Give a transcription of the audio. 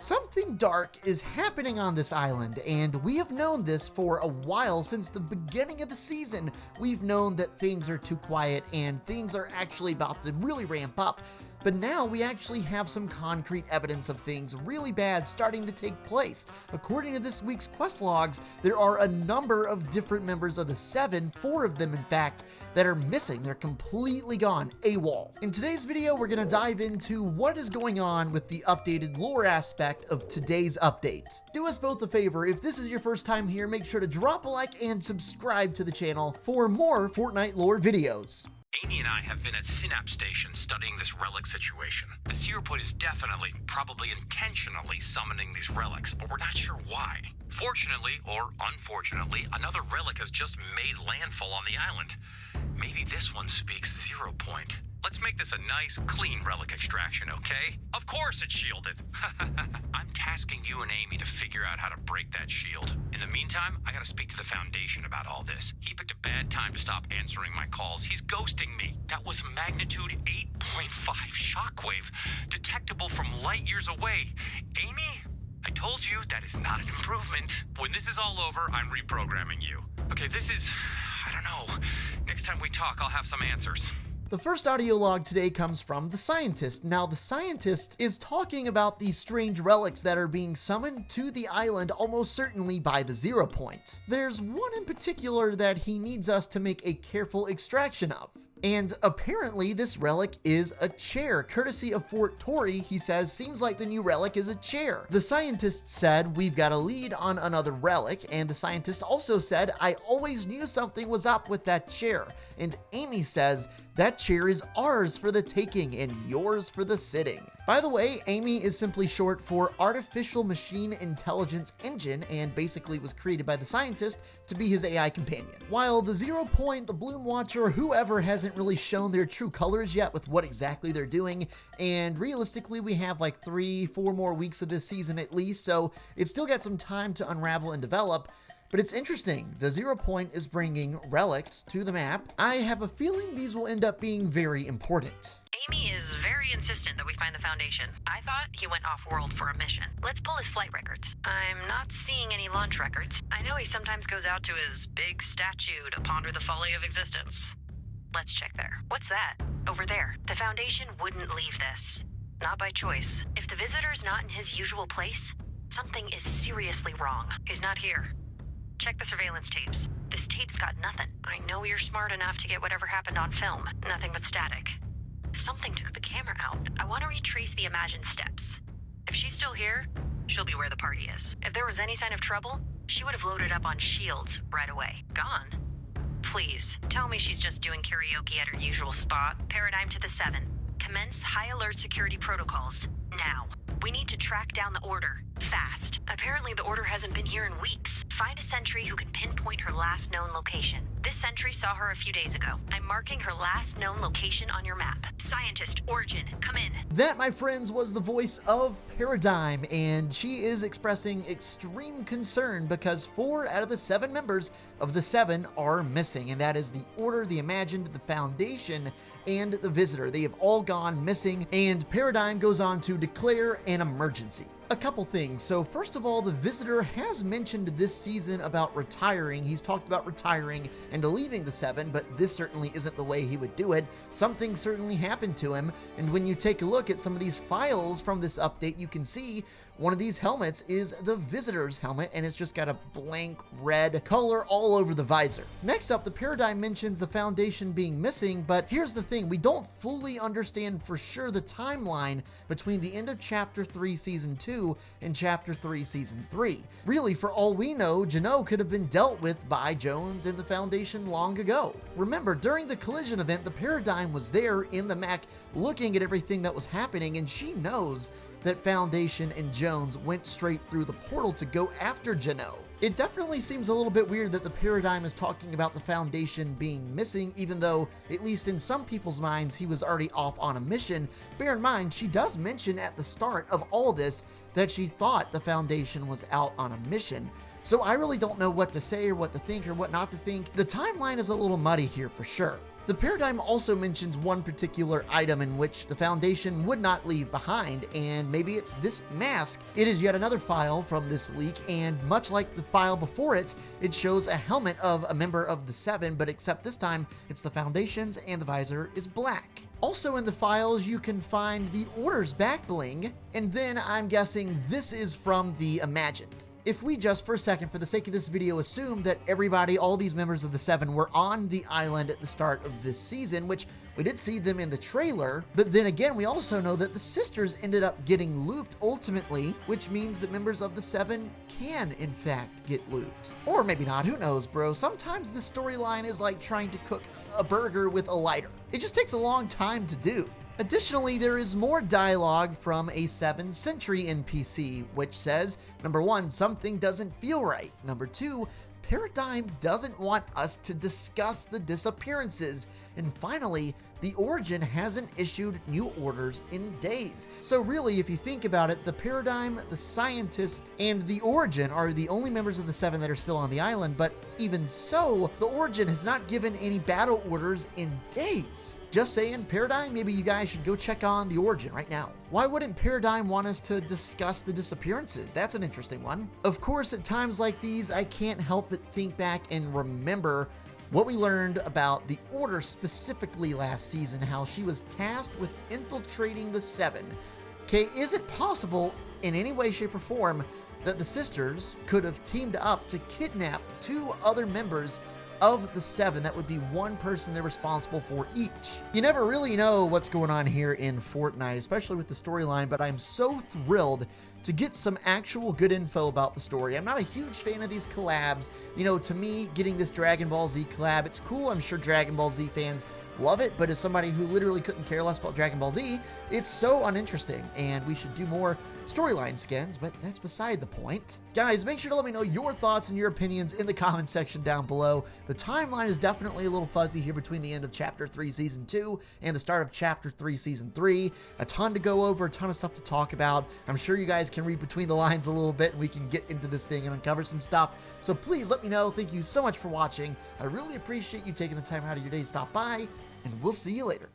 Something dark is happening on this island, and we have known this for a while. Since the beginning of the season, we've known that things are too quiet and things are actually about to really ramp up. But now we actually have some concrete evidence of things really bad starting to take place. According to this week's quest logs, there are a number of different members of the Seven, 4 of them in fact, that are missing. They're completely gone AWOL. In today's video, we're going to dive into what is going on with the updated lore aspect of today's update. Do us both a favor, if this is your first time here, make sure to drop a like and subscribe to the channel for more Fortnite lore videos. Amy and I have been at Synapse Station studying this relic situation. The Zero Point is definitely, probably intentionally summoning these relics, but we're not sure why. Fortunately, or unfortunately, another relic has just made landfall on the island. Maybe this one speaks Zero Point. Let's make this a nice, clean relic extraction, okay? Of course it's shielded. I'm tasking you and Amy to figure out how to break that shield. In the meantime, I gotta speak to the Foundation about all this. He picked a bad time to stop answering my calls. He's ghosting me. That was magnitude 8.5 shockwave, detectable from light years away. Amy, I told you that is not an improvement. When this is all over, I'm reprogramming you. Okay, this is, I don't know. Next time we talk, I'll have some answers. The first audio log today comes from the scientist. Now, the scientist is talking about these strange relics that are being summoned to the island almost certainly by the Zero Point. There's one in particular that he needs us to make a careful extraction of. And apparently this relic is a chair. Courtesy of Fort Tory, he says, seems like the new relic is a chair. The scientist said, we've got a lead on another relic, and the scientist also said, I always knew something was up with that chair. And Amy says, that chair is ours for the taking and yours for the sitting. By the way, Amy is simply short for Artificial Machine Intelligence Engine, and basically was created by the scientist to be his AI companion. While the Zero Point, the Bloom Watcher, or whoever hasn't really shown their true colors yet with what exactly they're doing, and realistically we have like 3-4 more weeks of this season at least, so it's still got some time to unravel and develop. But it's interesting, the Zero Point is bringing relics to the map. I have a feeling these will end up being very important. Amy is very insistent that we find the Foundation. I thought he went off-world for a mission. Let's pull his flight records. I'm not seeing any launch records. I know he sometimes goes out to his big statue to ponder the folly of existence. Let's check there. What's that? Over there. The Foundation wouldn't leave this. Not by choice. If the visitor's not in his usual place, something is seriously wrong. He's not here. Check the surveillance tapes. This tape's got nothing. I know you're smart enough to get whatever happened on film. Nothing but static. Something took the camera out. I want to retrace the imagined steps. If she's still here, she'll be where the party is. If there was any sign of trouble, she would have loaded up on shields right away. Gone? Please, tell me she's just doing karaoke at her usual spot. Paradigm to the 7. Commence high alert security protocols. Now. We need to track down the Order. Fast. Apparently the Order hasn't been here in weeks. Find a sentry who can pinpoint her last known location. This sentry saw her a few days ago. I'm marking her last known location on your map. Scientist, Origin, come in. That, my friends, was the voice of Paradigm, and she is expressing extreme concern because 4 out of the 7 members of the 7 are missing, and that is the Order, the Imagined, the Foundation, and the Visitor. They have all gone missing, and Paradigm goes on to declare an emergency. A couple things. So first of all, the Visitor has mentioned this season about retiring. He's talked about retiring and leaving the 7, but this certainly isn't the way he would do it. Something certainly happened to him, and when you take a look at some of these files from this update, you can see one of these helmets is the Visitor's helmet, and it's just got a blank red color all over the visor. Next up, the Paradigm mentions the Foundation being missing, but here's the thing, we don't fully understand for sure the timeline between the end of Chapter 3 Season 2 and Chapter 3 Season 3. Really, for all we know, Geño could have been dealt with by Jones and the Foundation long ago. Remember, during the collision event, the Paradigm was there in the mech looking at everything that was happening, and she knows that Foundation and Jones went straight through the portal to go after Geño. It definitely seems a little bit weird that the Paradigm is talking about the Foundation being missing, even though, at least in some people's minds, he was already off on a mission. Bear in mind, she does mention at the start of all this that she thought the Foundation was out on a mission. So I really don't know what to say or what to think or what not to think. The timeline is a little muddy here for sure. The paradigm also mentions one particular item in which the Foundation would not leave behind, and maybe it's this mask. It is yet another file from this leak, and much like the file before it, it shows a helmet of a member of the Seven, but except this time it's the Foundation's and the visor is black. Also in the files, you can find the Order's back bling, and then I'm guessing this is from the Imagined. If we just for a second, for the sake of this video, assume that everybody, all these members of the Seven were on the island at the start of this season, which we did see them in the trailer, but then again, we also know that the sisters ended up getting looped ultimately, which means that members of the Seven can, in fact, get looped. Or maybe not, who knows, bro? Sometimes this storyline is like trying to cook a burger with a lighter. It just takes a long time to do. Additionally, there is more dialogue from a 7 Sentry NPC, which says, number 1, something doesn't feel right. Number 2, Paradigm doesn't want us to discuss the disappearances. And finally, the Origin hasn't issued new orders in days. So really, if you think about it, the Paradigm, the Scientist, and the Origin are the only members of the Seven that are still on the island, but even so, the Origin has not given any battle orders in days. Just saying, Paradigm, maybe you guys should go check on the Origin right now. Why wouldn't Paradigm want us to discuss the disappearances? That's an interesting one. Of course, at times like these, I can't help but think back and remember what we learned about the Order specifically last season, how she was tasked with infiltrating the Seven. Okay, is it possible in any way, shape, or form that the sisters could have teamed up to kidnap 2 other members of the Seven? That would be one person they're responsible for each. You never really know what's going on here in Fortnite, especially with the storyline, but I'm so thrilled to get some actual good info about the story. I'm not a huge fan of these collabs. You know, to me, getting this Dragon Ball Z collab, it's cool. I'm sure Dragon Ball Z fans love it, but as somebody who literally couldn't care less about Dragon Ball Z, it's so uninteresting, and we should do more storyline skins, but that's beside the point. Guys, make sure to let me know your thoughts and your opinions in the comment section down below. The timeline is definitely a little fuzzy here between the end of Chapter 3 Season 2 and the start of Chapter 3 Season 3. A ton to go over, a ton of stuff to talk about. I'm sure you guys can read between the lines a little bit and we can get into this thing and uncover some stuff. So please let me know. Thank you so much for watching. I really appreciate you taking the time out of your day to stop by, and we'll see you later.